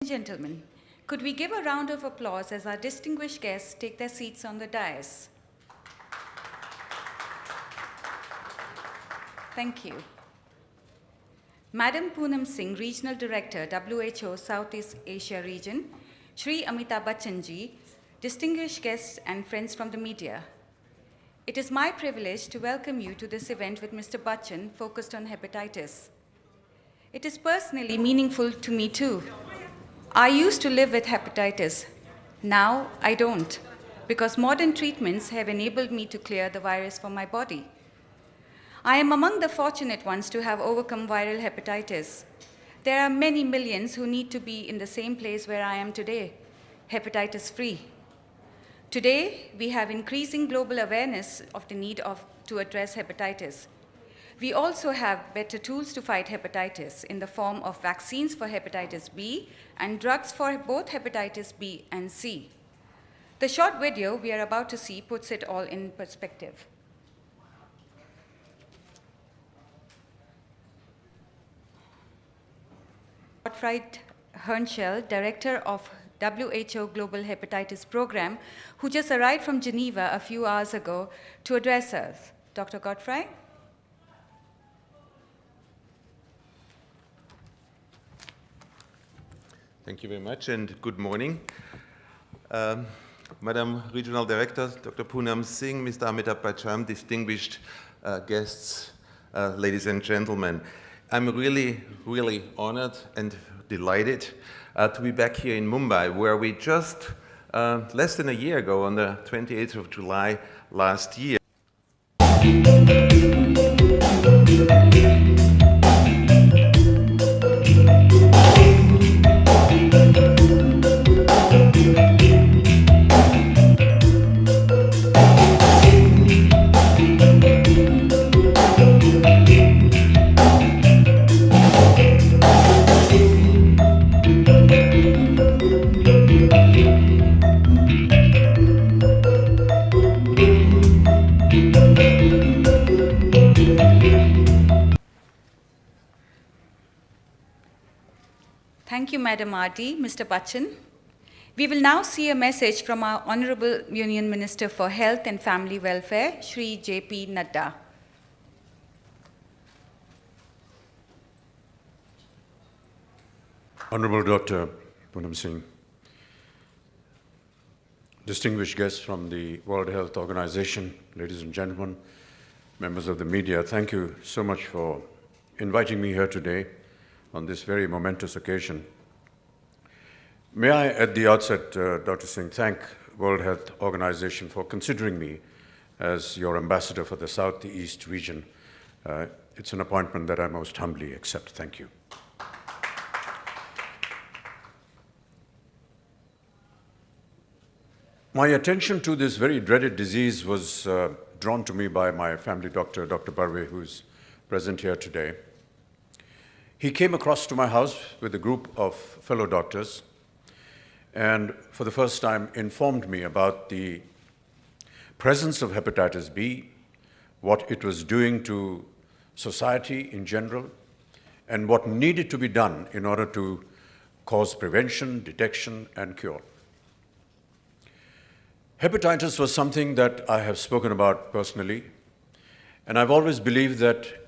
Gentlemen, could we give a round of applause as our distinguished guests take their seats on the dais? Thank you. Madam Poonam Singh, Regional Director, WHO Southeast Asia Region, Shri Amitabh Bachchan ji, distinguished guests and friends from the media. It is my privilege to welcome you to this event with Mr. Bachchan focused on hepatitis. It is personally meaningful to me too. I used to live with hepatitis. Now I don't, because modern treatments have enabled me to clear the virus from my body. I am among the fortunate ones to have overcome viral hepatitis. There are many millions who need to be in the same place where I am today, hepatitis-free. Today, we have increasing global awareness of the need to address hepatitis. We also have better tools to fight hepatitis in the form of vaccines for hepatitis B and drugs for both hepatitis B and C. The short video we are about to see puts it all in perspective. Gottfried Hernschel, Director of WHO Global Hepatitis Program, who just arrived from Geneva a few hours ago to address us. Dr. Gottfried? Thank you very much and good morning. Madam Regional Director, Dr. Poonam Singh, Mr. Amitabh Bachchan, distinguished guests, ladies and gentlemen. I'm really honored and delighted to be back here in Mumbai, where we just less than a year ago, on the 28th of July last year, Thank you, Madam R.D. Mr. Bachchan. We will now see a message from our Honorable Union Minister for Health and Family Welfare, Shri J.P. Nadda. Honorable Dr. Poonam Singh, distinguished guests from the World Health Organization, ladies and gentlemen, members of the media, thank you so much for inviting me here today on this very momentous occasion. May I, at the outset, Dr. Singh, thank World Health Organization for considering me as your ambassador for the Southeast region. It's an appointment that I most humbly accept. Thank you. My attention to this very dreaded disease was drawn to me by my family doctor, Dr. Barve, who's present here today. He came across to my house with a group of fellow doctors and for the first time informed me about the presence of hepatitis B, what it was doing to society in general, and what needed to be done in order to cause prevention, detection, and cure. Hepatitis was something that I have spoken about personally, and I've always believed that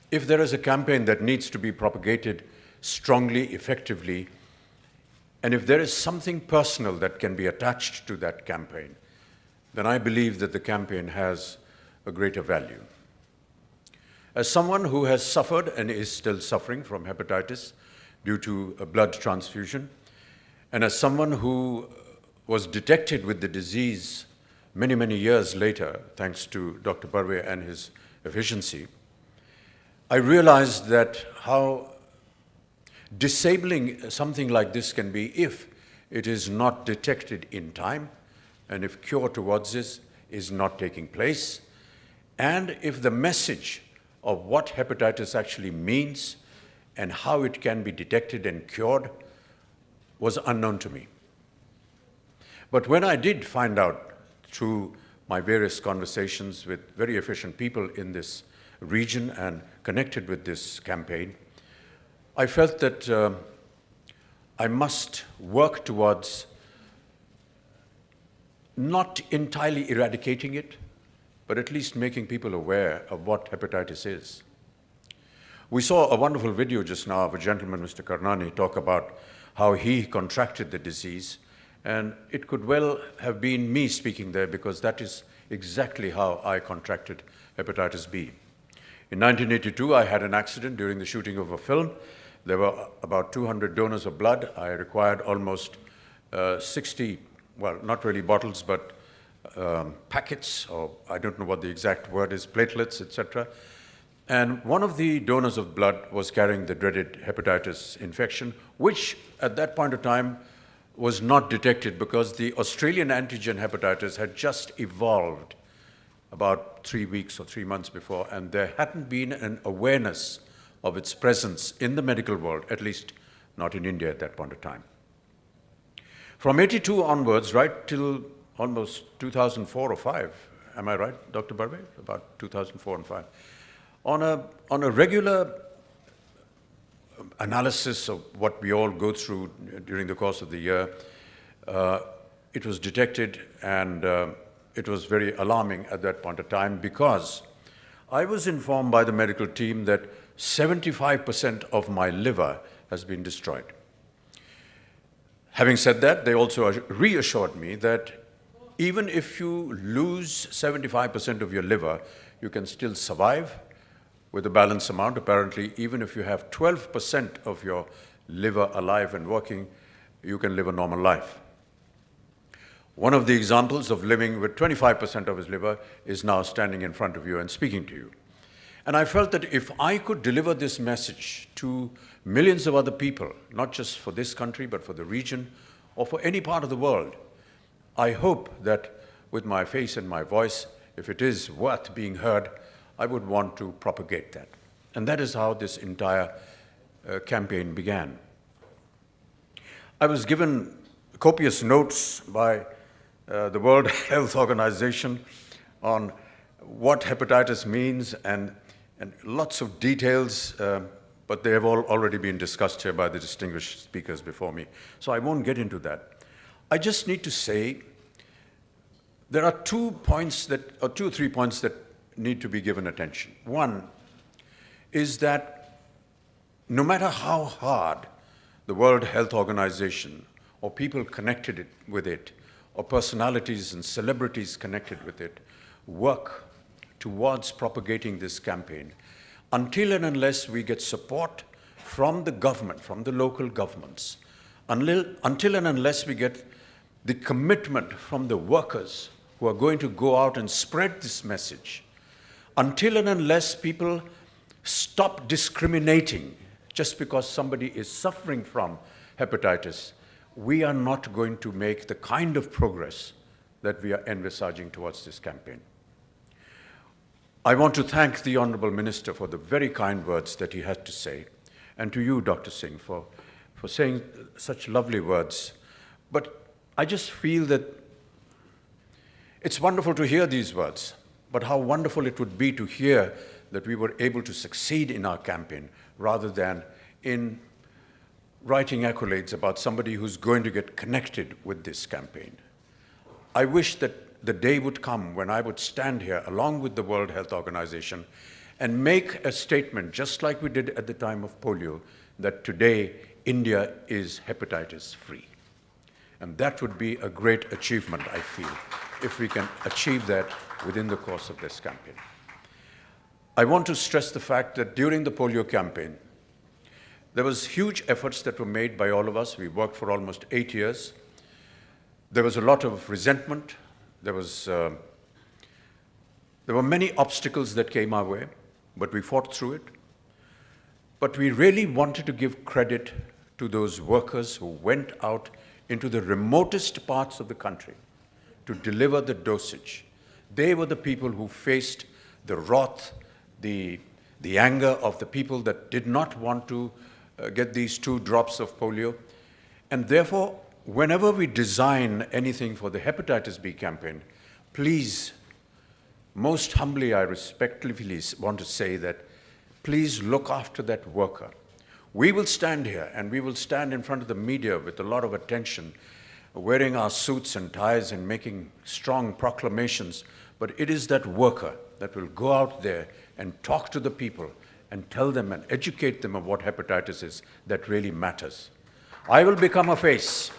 if there is a campaign that needs to be propagated strongly, effectively, and if there is something personal that can be attached to that campaign, then I believe that the campaign has a greater value. As someone who has suffered and is still suffering from hepatitis due to a blood transfusion, and as someone who was detected with the disease many, many years later, thanks to Dr. Barve and his efficiency, I realized that how disabling something like this can be if it is not detected in time, and if cure towards this is not taking place, and if the message of what hepatitis actually means and how it can be detected and cured was unknown to me. But when I did find out through my various conversations with very efficient people in this region and connected with this campaign, I felt that I must work towards not entirely eradicating it, but at least making people aware of what hepatitis is. We saw a wonderful video just now of a gentleman, Mr. Karnani, talk about how he contracted the disease, and it could well have been me speaking there because that is exactly how I contracted hepatitis B. In 1982, I had an accident during the shooting of a film. There were about 200 donors of blood. I required almost 60, well, not really bottles, but packets, or I don't know what the exact word is, platelets, etc. And one of the donors of blood was carrying the dreaded hepatitis infection, which at that point of time was not detected because the Australian antigen hepatitis had just evolved about 3 weeks or 3 months before, and there hadn't been an awareness of its presence in the medical world, at least not in India at that point of time. From 82 onwards, right till almost 2004 or 5, am I right, Dr. Barbe? About 2004 and 5. On a regular analysis of what we all go through during the course of the year, it was detected, and it was very alarming at that point of time because I was informed by the medical team that 75% of my liver has been destroyed. Having said that, they also reassured me that even if you lose 75% of your liver, you can still survive with a balanced amount. Apparently, even if you have 12% of your liver alive and working, you can live a normal life. One of the examples of living with 25% of his liver is now standing in front of you and speaking to you. And I felt that if I could deliver this message to millions of other people, not just for this country, but for the region or for any part of the world, I hope that with my face and my voice, if it is worth being heard, I would want to propagate that. And that is how this entire campaign began. I was given copious notes by the World Health Organization on what hepatitis means and lots of details, but they have all already been discussed here by the distinguished speakers before me. So I won't get into that. I just need to say there are 2 or 3 points that need to be given attention. One is that no matter how hard the World Health Organization or people connected with it, or personalities and celebrities connected with it, work towards propagating this campaign, until and unless we get support from the government, from the local governments, until and unless we get the commitment from the workers who are going to go out and spread this message, until and unless people stop discriminating just because somebody is suffering from hepatitis, we are not going to make the kind of progress that we are envisaging towards this campaign. I want to thank the Honorable Minister for the very kind words that he had to say, and to you, Dr. Singh, for saying such lovely words. But I just feel that it's wonderful to hear these words, but how wonderful it would be to hear that we were able to succeed in our campaign rather than in writing accolades about somebody who's going to get connected with this campaign. I wish that the day would come when I would stand here along with the World Health Organization and make a statement, just like we did at the time of polio, that today India is hepatitis free. And that would be a great achievement, I feel, if we can achieve that within the course of this campaign. I want to stress the fact that during the polio campaign, there was huge efforts that were made by all of us. We worked for almost 8 years. There was a lot of resentment. There were many obstacles that came our way, but we fought through it. But we really wanted to give credit to those workers who went out into the remotest parts of the country to deliver the dosage. They were the people who faced the wrath, the anger of the people that did not want to get these 2 drops of polio. And therefore, whenever we design anything for the hepatitis B campaign, please, most humbly, I respectfully want to say that please look after that worker We will stand here and we will stand in front of the media with a lot of attention, wearing our suits and ties and making strong proclamations. But it is that worker that will go out there and talk to the people and tell them and educate them of what hepatitis is that really matters. I will become a face.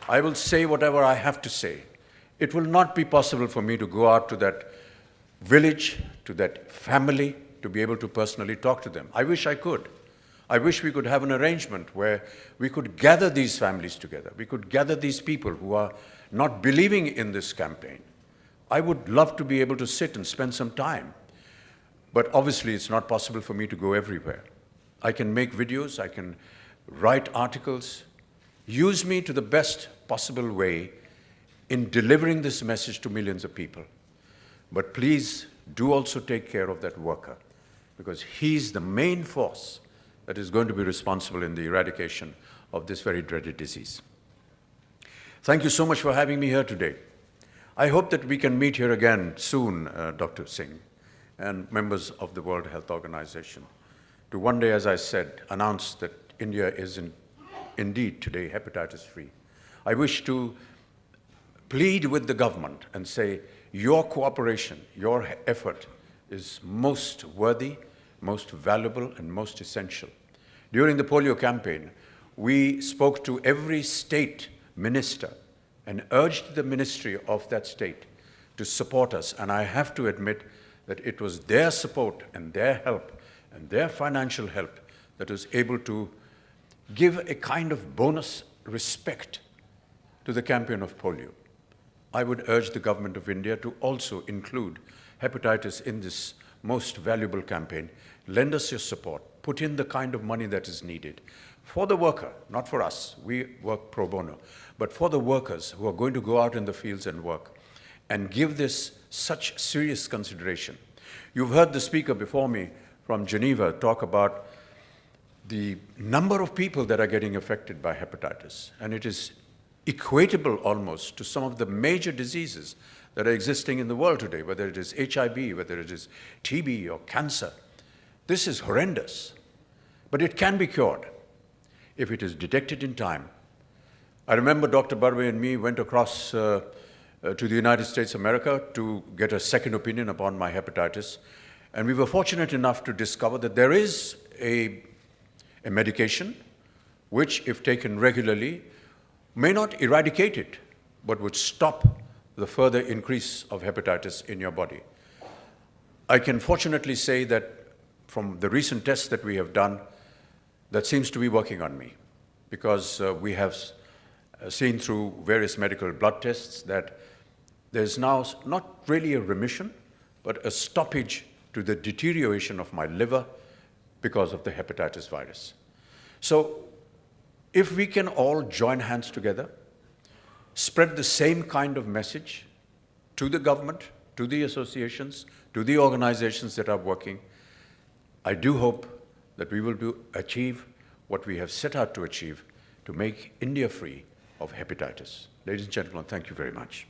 I will say whatever I have to say. It will not be possible for me to go out to that village, to that family, to be able to personally talk to them. I wish I could. I wish we could have an arrangement where we could gather these families together. We could gather these people who are not believing in this campaign. I would love to be able to sit and spend some time. But obviously, it's not possible for me to go everywhere. I can make videos, I can write articles. Use me to the best possible way in delivering this message to millions of people. But please do also take care of that worker, because he's the main force that is going to be responsible in the eradication of this very dreaded disease. Thank you so much for having me here today. I hope that we can meet here again soon, Dr. Singh, and members of the World Health Organization, to one day, as I said, announce that India is indeed today hepatitis-free. I wish to plead with the government and say, your cooperation, your effort is most worthy, most valuable, and most essential. During the polio campaign, we spoke to every state minister and urged the ministry of that state to support us. And I have to admit that it was their support and their help and their financial help that was able to give a kind of bonus respect to the campaign of polio. I would urge the government of India to also include hepatitis in this most valuable campaign. Lend us your support. Put in the kind of money that is needed for the worker, not for us. We work pro bono, but for the workers who are going to go out in the fields and work, and give this such serious consideration. You've heard the speaker before me from Geneva talk about the number of people that are getting affected by hepatitis, and it is equatable almost to some of the major diseases that are existing in the world today, whether it is HIV, whether it is TB or cancer. This is horrendous, but it can be cured if it is detected in time. I remember Dr. Barve and me went across to the United States of America to get a second opinion upon my hepatitis, and we were fortunate enough to discover that there is a medication which, if taken regularly, may not eradicate it, but would stop the further increase of hepatitis in your body. I can fortunately say that from the recent tests that we have done, that seems to be working on me, because we have seen through various medical blood tests that there's now not really a remission, but a stoppage to the deterioration of my liver because of the hepatitis virus. So if we can all join hands together, spread the same kind of message to the government, to the associations, to the organizations that are working, I do hope that we will achieve what we have set out to achieve to make India free of hepatitis. Ladies and gentlemen, thank you very much.